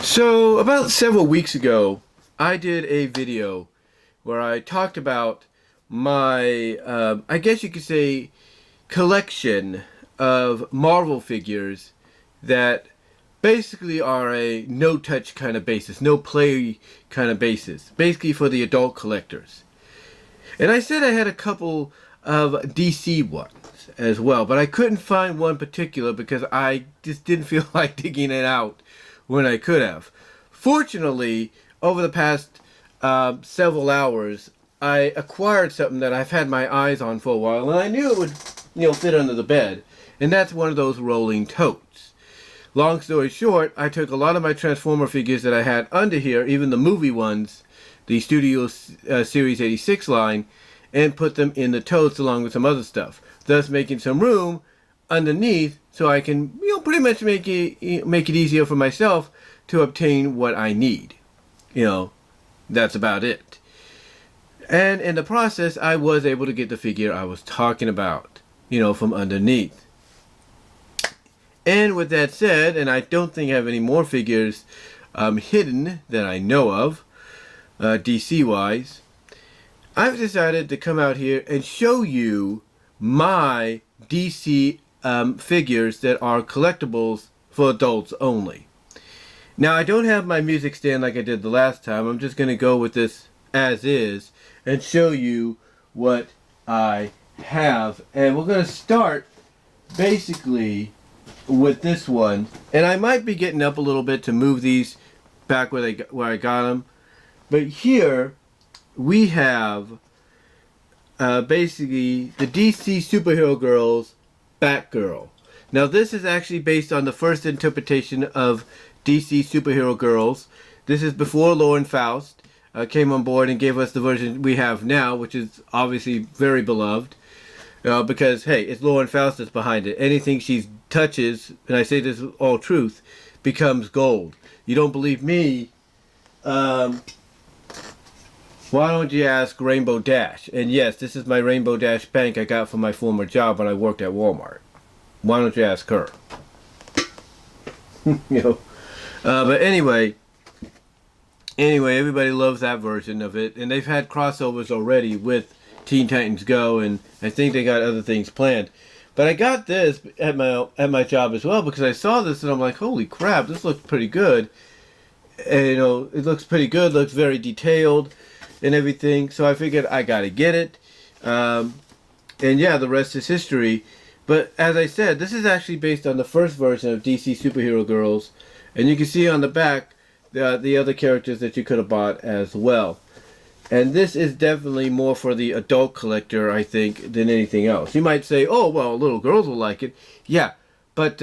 So about several weeks ago, I did a video where I talked about my, I guess you could say, collection of Marvel figures that basically are a no-touch kind of basis, no-play kind of basis, basically for the adult collectors. And I said I had a couple of DC ones as well, but I couldn't find one particular because I just didn't feel like digging it out when I could have. Fortunately, over the past several hours, I acquired something that I've had my eyes on for a while, and I knew it would, fit under the bed. And that's one of those rolling totes. Long story short, I took a lot of my Transformer figures that I had under here, even the movie ones, the Studio Series 86 line, and put them in the totes along with some other stuff, thus making some room underneath so I can, pretty much make it easier for myself to obtain what I need. That's about it. And in the process, I was able to get the figure I was talking about, from underneath. And with that said, and I don't think I have any more figures hidden that I know of, DC-wise, I've decided to come out here and show you my DC figures that are collectibles for adults only. Now, I don't have my music stand like I did the last time. I'm just going to go with this as is and show you what I have. And we're going to start basically with this one. And I might be getting up a little bit to move these back where I got them. But here we have basically the DC Superhero Girls Batgirl. Now, this is actually based on the first interpretation of DC Superhero Girls. This is before Lauren Faust came on board and gave us the version we have now, which is obviously very beloved. Because, hey, it's Lauren Faust that's behind it. Anything she touches, and I say this with all truth, becomes gold. You don't believe me? Why don't you ask Rainbow Dash? And yes, this is my Rainbow Dash bank I got from my former job when I worked at Walmart. Why don't you ask her? But anyway, everybody loves that version of it, and they've had crossovers already with Teen Titans Go, and I think they got other things planned. But I got this at my job as well because I saw this and I'm like, holy crap, this looks pretty good. And, it looks pretty good, looks very detailed and everything. So I figured I gotta get it. And yeah, the rest is history. But as I said, this is actually based on the first version of DC Superhero Girls. And you can see on the back the other characters that you could have bought as well. And this is definitely more for the adult collector, I think, than anything else. You might say, oh, well, little girls will like it. Yeah, but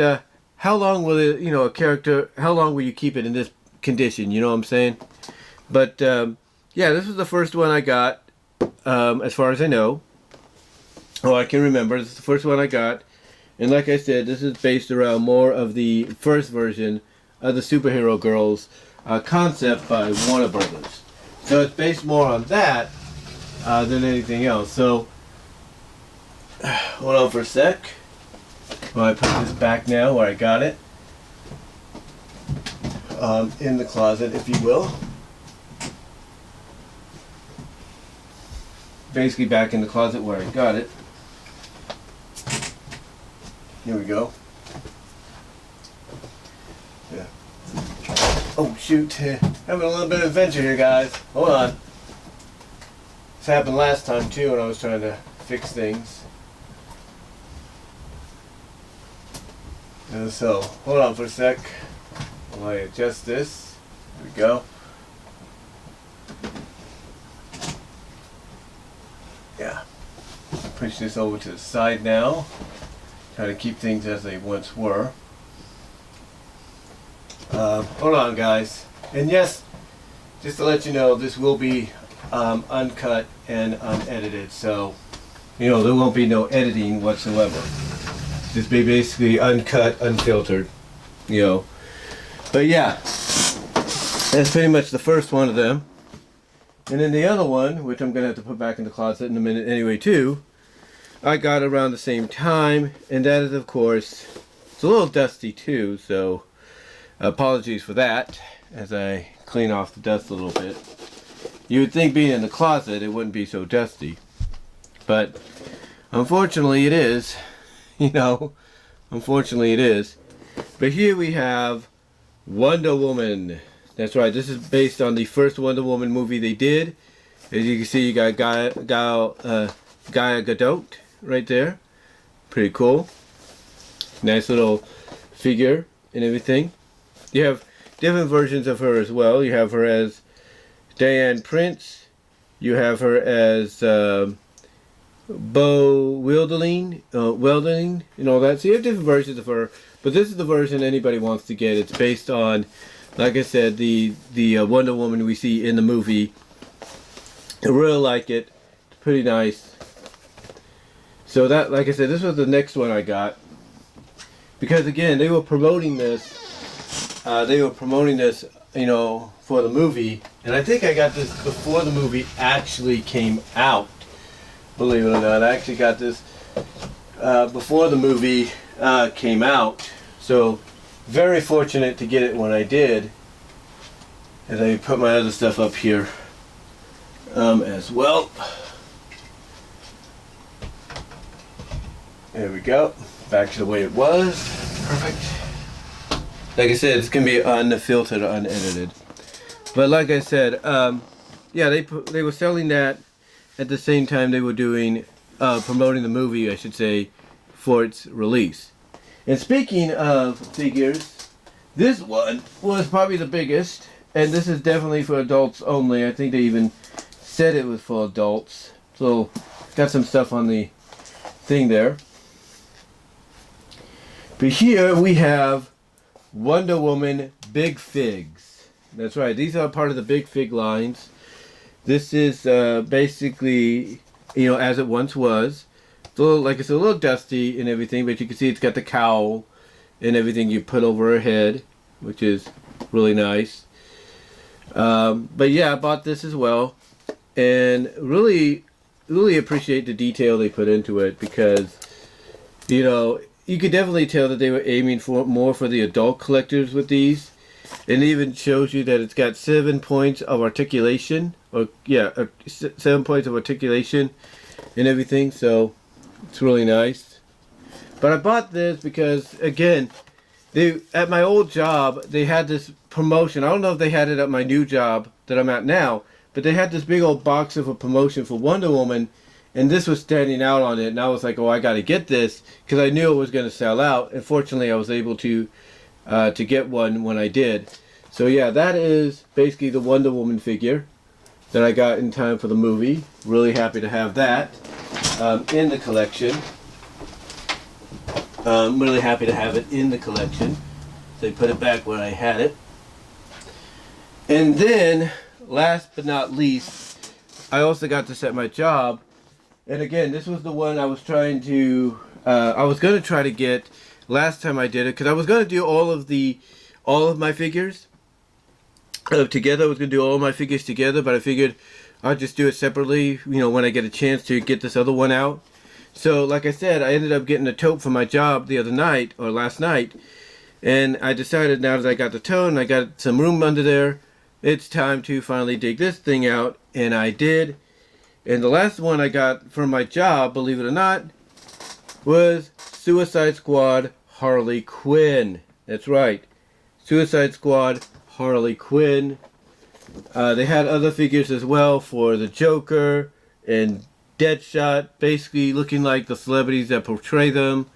how long will it, a character, how long will you keep it in this condition? You know what I'm saying? But, yeah, this was the first one I got, as far as I know. Oh, I can remember. This is the first one I got. And like I said, this is based around more of the first version of the Superhero Girls concept by Warner Brothers. So it's based more on that than anything else. So, hold on for a sec. While I put this back now where I got it. In the closet, if you will. Basically back in the closet where I got it. Here we go. Yeah. Oh shoot, having a little bit of adventure here, guys. Hold on. This happened last time too when I was trying to fix things. And so, hold on for a sec while I adjust this. There we go. Yeah. Push this over to the side now. Try to keep things as they once were. Hold on, guys. And yes, just to let you know, this will be uncut and unedited, so there won't be no editing whatsoever. Just be basically uncut, unfiltered, But yeah, that's pretty much the first one of them. And then the other one, which I'm gonna have to put back in the closet in a minute anyway too, I got around the same time, and that is, of course, it's a little dusty too, so Apologies for that, as I clean off the dust a little bit. You would think being in the closet it wouldn't be so dusty, but unfortunately it is. You know, unfortunately it is. But here we have Wonder Woman. That's right, this is based on the first Wonder Woman movie they did. As you can see, you got Gal Gadot right there. Pretty cool. Nice little figure and everything. You have different versions of her as well. You have her as Diane Prince. You have her as Bo Wilderling, and all that. So you have different versions of her. But this is the version anybody wants to get. It's based on, like I said, the Wonder Woman we see in the movie. I really like it. It's pretty nice. So that, like I said, this was the next one I got. Because again, they were promoting this. You know, for the movie. And I think I got this before the movie actually came out. Believe it or not, I actually got this before the movie came out. So, very fortunate to get it when I did. And I put my other stuff up here as well. There we go. Back to the way it was. Perfect. Like I said, it's going to be unfiltered, unedited. But like I said, yeah, they were selling that at the same time they were doing, promoting the movie, I should say, for its release. And speaking of figures, this one was probably the biggest, and this is definitely for adults only. I think they even said it was for adults. So, got some stuff on the thing there. But here we have Wonder Woman Big Figs. That's right, these are part of the Big Fig lines. This is basically, you know, as it once was. It's a little, like it's a little dusty and everything, but you can see it's got the cowl and everything you put over her head, which is really nice. But yeah, I bought this as well, and really appreciate the detail they put into it, because, you know, you could definitely tell that they were aiming for more for the adult collectors with these. It even shows you that it's got 7 points of articulation, or yeah, 7 points of articulation and everything. So it's really nice. But I bought this because, again, they at my old job they had this promotion. I don't know if they had it at my new job that I'm at now, but they had this big old box of a promotion for Wonder Woman. And this was standing out on it, and I was like, oh, I got to get this, because I knew it was going to sell out. And fortunately, I was able to get one when I did. So yeah, that is basically the Wonder Woman figure that I got in time for the movie. Really happy to have that in the collection. I'm really happy to have it in the collection. So I put it back where I had it. And then, last but not least, I also got this at my job. And again, this was the one I was trying to, I was going to try to get last time I did it, because I was going to do all of my figures together. I was going to do all my figures together, but I figured I'd just do it separately, you know, when I get a chance to get this other one out. So, like I said, I ended up getting a tote for my job the other night, or last night, and I decided now that I got the tote and I got some room under there, it's time to finally dig this thing out, and I did. And the last one I got from my job, believe it or not, was Suicide Squad Harley Quinn. That's right. Suicide Squad Harley Quinn. They had other figures as well for the Joker and Deadshot, basically looking like the celebrities that portray them.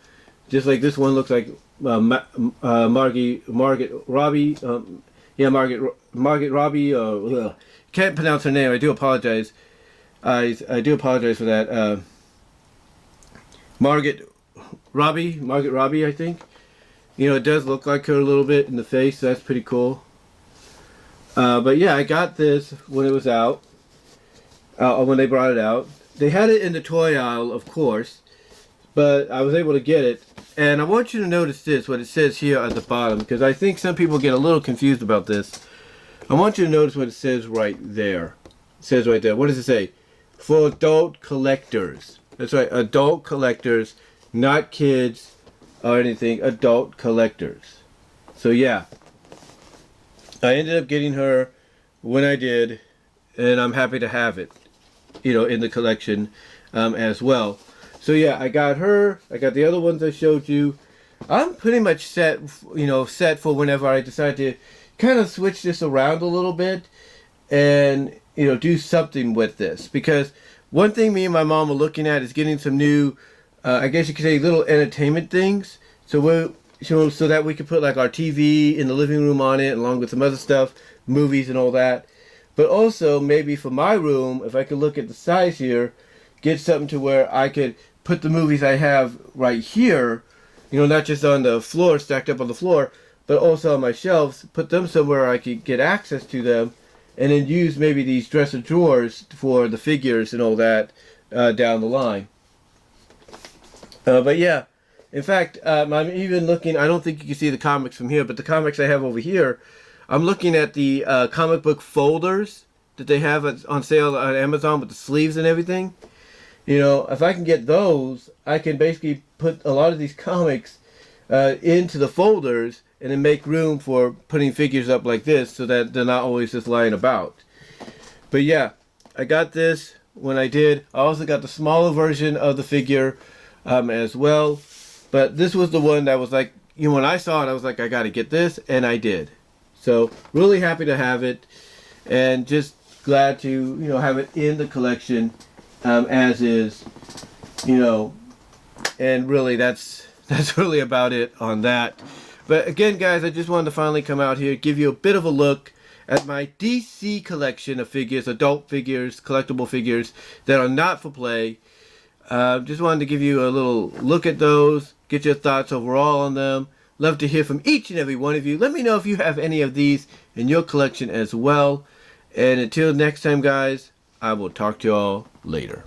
Just like this one looks like Margot Robbie. Margot Robbie. Can't pronounce her name. I do apologize. I do apologize for that. Margot Robbie, I think. You know, it does look like her a little bit in the face. So that's pretty cool. But yeah, I got this when it was out. When they brought it out. They had it in the toy aisle, of course. But I was able to get it. And I want you to notice this, what it says here at the bottom. Because I think some people get a little confused about this. I want you to notice what it says right there. It says right there. What does it say? For adult collectors. That's right, adult collectors, not kids or anything, adult collectors. So yeah, I ended up getting her when I did, and I'm happy to have it, in the collection as well. So yeah, I got her. I got the other ones I showed you. I'm pretty much set, set for whenever I decide to kind of switch this around a little bit and, do something with this. Because one thing me and my mom are looking at is getting some new, I guess you could say, little entertainment things. So that we could put like our TV in the living room on it, along with some other stuff, movies and all that. But also maybe for my room, if I could look at the size here, get something to where I could put the movies I have right here, not just on the floor, stacked up on the floor, but also on my shelves, put them somewhere I could get access to them, and then use maybe these dresser drawers for the figures and all that down the line. But yeah, in fact, I'm even looking, I don't think you can see the comics from here, but the comics I have over here, I'm looking at the comic book folders that they have on sale on Amazon with the sleeves and everything. If I can get those, I can basically put a lot of these comics into the folders and then make room for putting figures up like this so that they're not always just lying about. But yeah, I got this when I did. I also got the smaller version of the figure as well. But this was the one that was like, when I saw it, I was like, I got to get this, and I did. So really happy to have it, and just glad to have it in the collection as is, and really that's really about it on that. But again, guys, I just wanted to finally come out here, give you a bit of a look at my DC collection of figures, adult figures, collectible figures that are not for play. Just wanted to give you a little look at those, get your thoughts overall on them. Love to hear from each and every one of you. Let me know if you have any of these in your collection as well. And until next time, guys, I will talk to y'all later.